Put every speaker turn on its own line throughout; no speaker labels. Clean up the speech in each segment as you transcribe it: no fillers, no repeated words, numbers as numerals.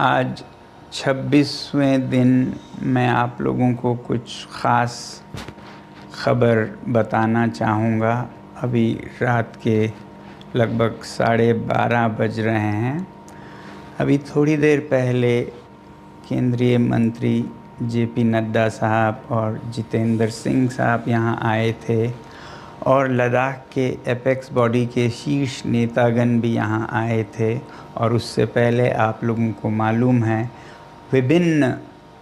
आज 26वें दिन मैं आप लोगों को कुछ ख़ास ख़बर बताना चाहूँगा। अभी रात के लगभग 12:30 बज रहे हैं। अभी थोड़ी देर पहले केंद्रीय मंत्री जेपी नड्डा साहब और जितेंद्र सिंह साहब यहाँ आए थे और लद्दाख के एपेक्स बॉडी के शीर्ष नेतागण भी यहाँ आए थे। और उससे पहले आप लोगों को मालूम है विभिन्न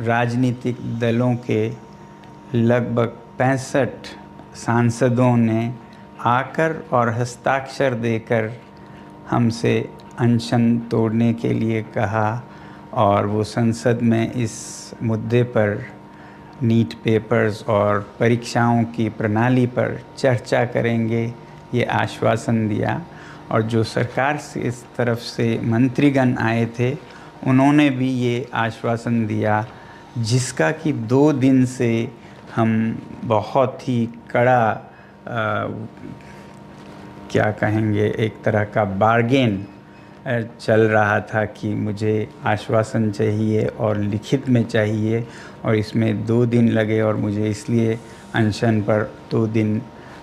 राजनीतिक दलों के लगभग 65 सांसदों ने आकर और हस्ताक्षर देकर हमसे अनशन तोड़ने के लिए कहा और वो संसद में इस मुद्दे पर नीट पेपर्स और परीक्षाओं की प्रणाली पर चर्चा करेंगे, ये आश्वासन दिया। और जो सरकार से इस तरफ से मंत्रीगण आए थे उन्होंने भी ये आश्वासन दिया, जिसका कि 2 दिन से हम बहुत ही कड़ा क्या कहेंगे, एक तरह का बार्गेन चल रहा था कि मुझे आश्वासन चाहिए और लिखित में चाहिए, और इसमें 2 दिन लगे और मुझे इसलिए अनशन पर 2 दिन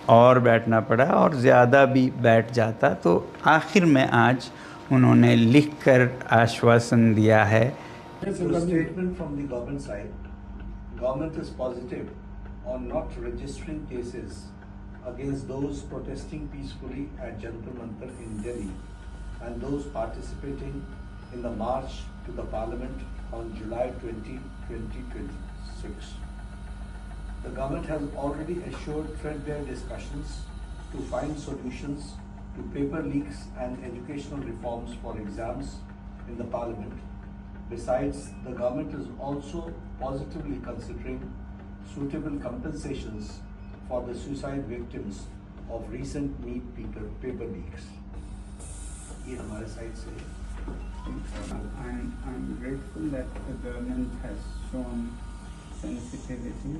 और बैठना पड़ा, और ज़्यादा भी बैठ जाता तो आखिर में आज उन्होंने लिखकर आश्वासन दिया है।
Statement from the government side, government is positive on not registering cases against those protesting peacefully at Jantar Mantar in Delhi and those participating in the march to the parliament on July 20, 2026. The government has already assured threadbare discussions to find solutions to paper leaks and educational reforms for exams in the parliament. Besides, the government is also positively considering suitable compensations for the suicide victims of recent NEET paper leaks. ये हमारे side से
I'm grateful that the government has shown sensitivity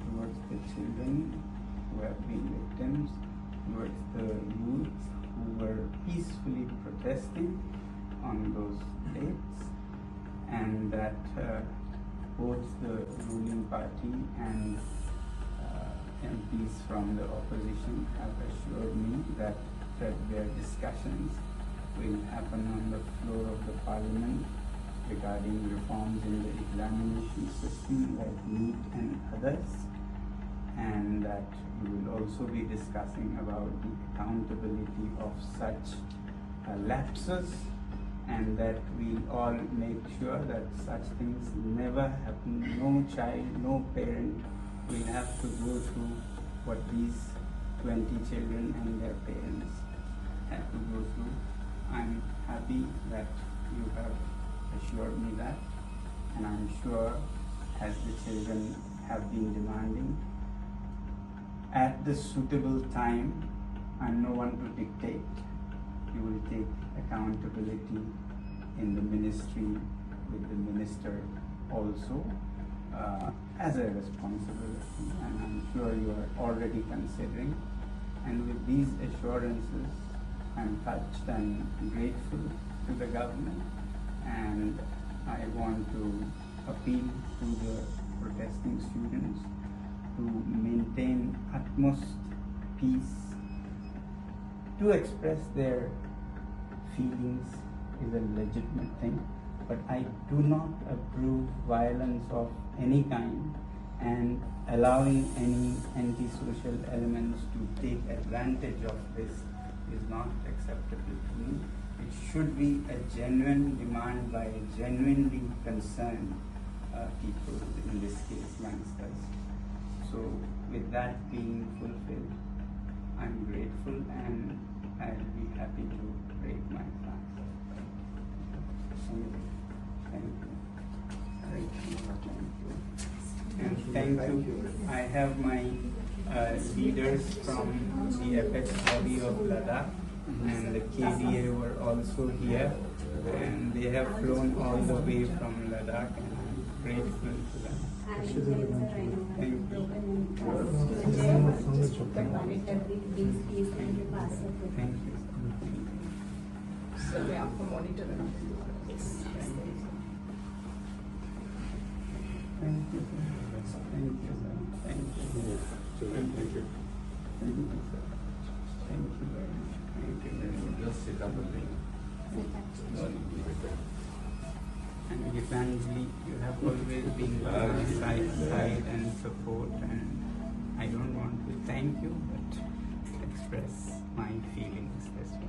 towards the children who have been victims, towards the youth who were peacefully protesting on those dates, and that both the ruling party and MPs from the opposition have assured me that threadbare discussions will happen on the floor of the parliament regarding reforms in the examination system like NEET and others, and that we will also be discussing about the accountability of such lapses, and that we'll all make sure that such things never happen. No child, no parent will have to go through what these 20 children and their parents had to go through. I'm happy that you have assured me that, and I'm sure, as the children have been demanding, at the suitable time, I'm no one to dictate, you will take accountability in the ministry with the minister also as a responsibility, and I'm sure you are already considering. And with these assurances, I'm touched and grateful to the government, and I want to appeal to the protesting students to maintain utmost peace. To express their feelings is a legitimate thing, but I do not approve violence of any kind, and allowing any antisocial elements to take advantage of this is not acceptable to me. It should be a genuine demand by genuinely concerned people, in this case youngsters. So with that being fulfilled, I'm grateful and I'll be happy to break my fast. Thank you. I have my leaders from the Apex body of Ladakh, and the KDA were also here, and they have flown all the way from Ladakh, and I'm grateful to them. Thank you. Thank you.
So we have to monitor it. Yes.
Thank you, sir. Thank you, sir. Thank you.
Children, thank you.
Thank you, sir. Thank you very much. Thank you very much.
Just sit up and think.
And Gitanjali, you have always been by my side and support, and I don't want to thank you, but express my feelings as well.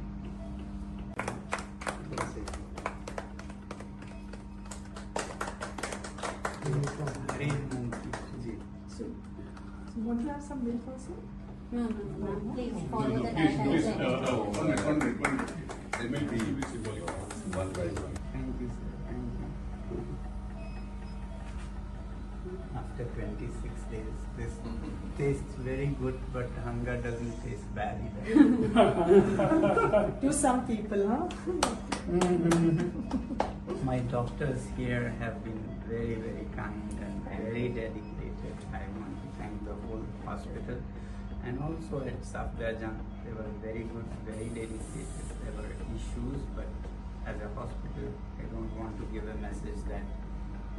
Hare Monkey.
So, want to have some milk also?
No, please follow the
Please, please,
guidelines.
one minute. They may be visible one by one.
Thank you, sir. Thank you. After 26 days, this tastes very good, but hunger doesn't taste bad either.
To some people, huh?
My doctors here have been very, very kind and very dedicated. I want to thank the whole hospital, and also at Safdarjung, they were very good, very dedicated. There were issues, but as a hospital, I don't want to give a message that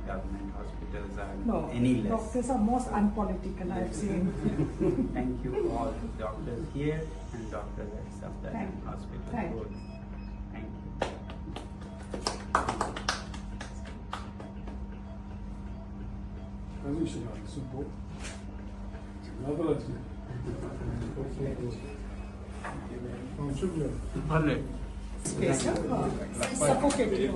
government hospitals are
No,
any less.
doctors are most unpolitical, I've seen.
Thank you all doctors here and doctors at Safdarjung
Thank you.
Hospital.
Thank you.
both. Thank you. Alright.
Space, huh? Suffocating.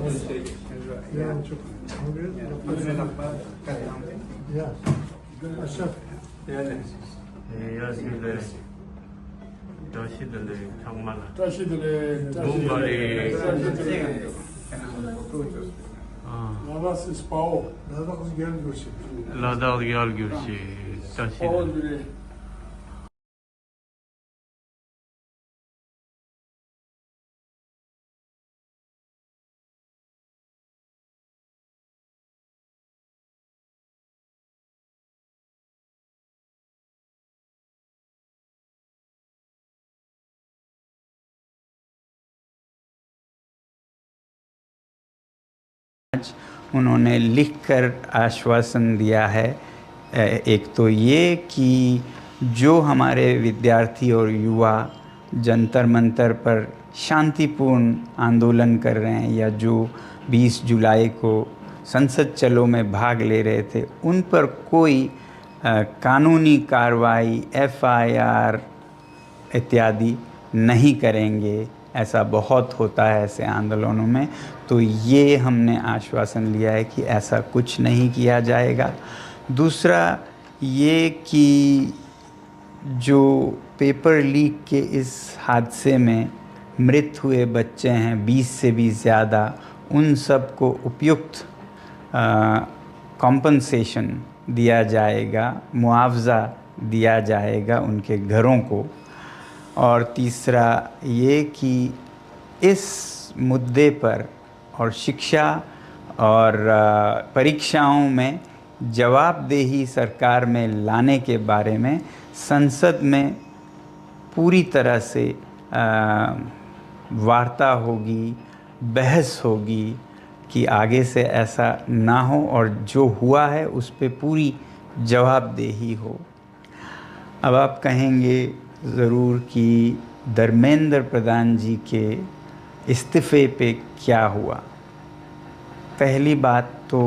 라다 열교시 다시
उन्होंने लिखकर आश्वासन दिया है। एक तो ये कि जो हमारे विद्यार्थी और युवा जंतर मंतर पर शांतिपूर्ण आंदोलन कर रहे हैं या जो 20 जुलाई को संसद चलो में भाग ले रहे थे, उन पर कोई कानूनी कार्रवाई FIR इत्यादि नहीं करेंगे। ऐसा बहुत होता है ऐसे आंदोलनों में, तो ये हमने आश्वासन लिया है कि ऐसा कुछ नहीं किया जाएगा। दूसरा ये कि जो पेपर लीक के इस हादसे में मृत हुए बच्चे हैं 20 से भी ज़्यादा, उन सब को उपयुक्त कॉम्पनसेशन दिया जाएगा, मुआवज़ा दिया जाएगा उनके घरों को। और तीसरा ये कि इस मुद्दे पर और शिक्षा और परीक्षाओं में जवाबदेही सरकार में लाने के बारे में संसद में पूरी तरह से वार्ता होगी, बहस होगी कि आगे से ऐसा ना हो और जो हुआ है उस पे पूरी जवाबदेही हो। अब आप कहेंगे ज़रूर कि धर्मेंद्र प्रधान जी के इस्तीफ़े पे क्या हुआ। पहली बात तो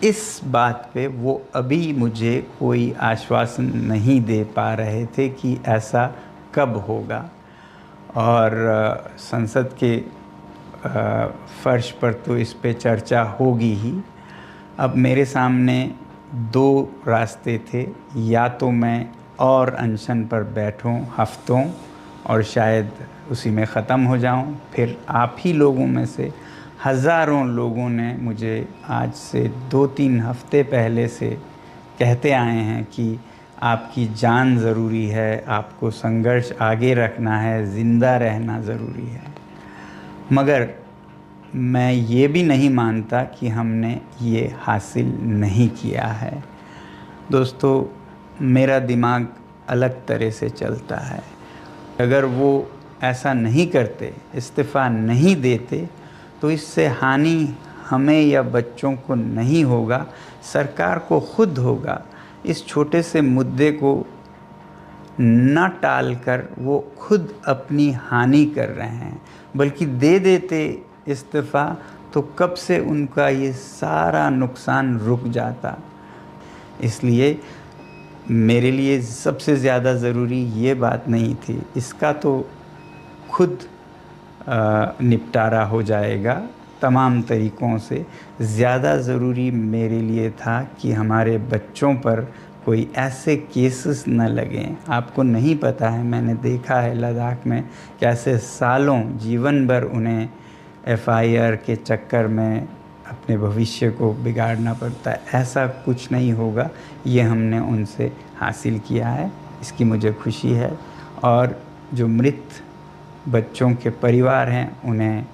इस बात पे वो अभी मुझे कोई आश्वासन नहीं दे पा रहे थे कि ऐसा कब होगा, और संसद के फर्श पर तो इस पे चर्चा होगी ही। अब मेरे सामने दो रास्ते थे, या तो मैं और अनशन पर बैठूं हफ्तों और शायद उसी में ख़त्म हो जाऊं, फिर आप ही लोगों में से हज़ारों लोगों ने मुझे आज से 2-3 हफ्ते पहले से कहते आए हैं कि आपकी जान ज़रूरी है, आपको संघर्ष आगे रखना है, ज़िंदा रहना ज़रूरी है। मगर मैं ये भी नहीं मानता कि हमने ये हासिल नहीं किया है। दोस्तों, मेरा दिमाग अलग तरह से चलता है। अगर वो ऐसा नहीं करते, इस्तीफ़ा नहीं देते, तो इससे हानि हमें या बच्चों को नहीं होगा, सरकार को खुद होगा। इस छोटे से मुद्दे को न टालकर वो खुद अपनी हानि कर रहे हैं, बल्कि दे देते इस्तीफ़ा तो कब से उनका ये सारा नुकसान रुक जाता। इसलिए मेरे लिए सबसे ज़्यादा ज़रूरी ये बात नहीं थी, इसका तो खुद निपटारा हो जाएगा तमाम तरीक़ों से। ज़्यादा ज़रूरी मेरे लिए था कि हमारे बच्चों पर कोई ऐसे केसेस न लगें। आपको नहीं पता है, मैंने देखा है लद्दाख में कैसे सालों जीवन भर उन्हें FIR के चक्कर में अपने भविष्य को बिगाड़ना पड़ता है। ऐसा कुछ नहीं होगा, ये हमने उनसे हासिल किया है, इसकी मुझे खुशी है। और जो मृत बच्चों के परिवार हैं उन्हें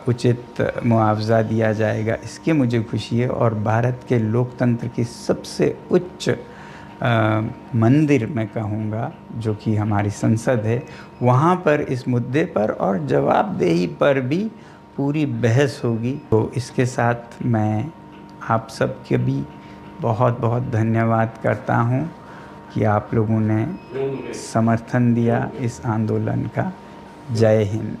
उचित मुआवजा दिया जाएगा, इसकी मुझे खुशी है। और भारत के लोकतंत्र की सबसे उच्च मंदिर मैं कहूँगा, जो कि हमारी संसद है, वहाँ पर इस मुद्दे पर और जवाबदेही पर भी पूरी बहस होगी। तो इसके साथ मैं आप सबके भी बहुत बहुत धन्यवाद करता हूँ कि आप लोगों ने समर्थन दिया इस आंदोलन का। जय हिंद।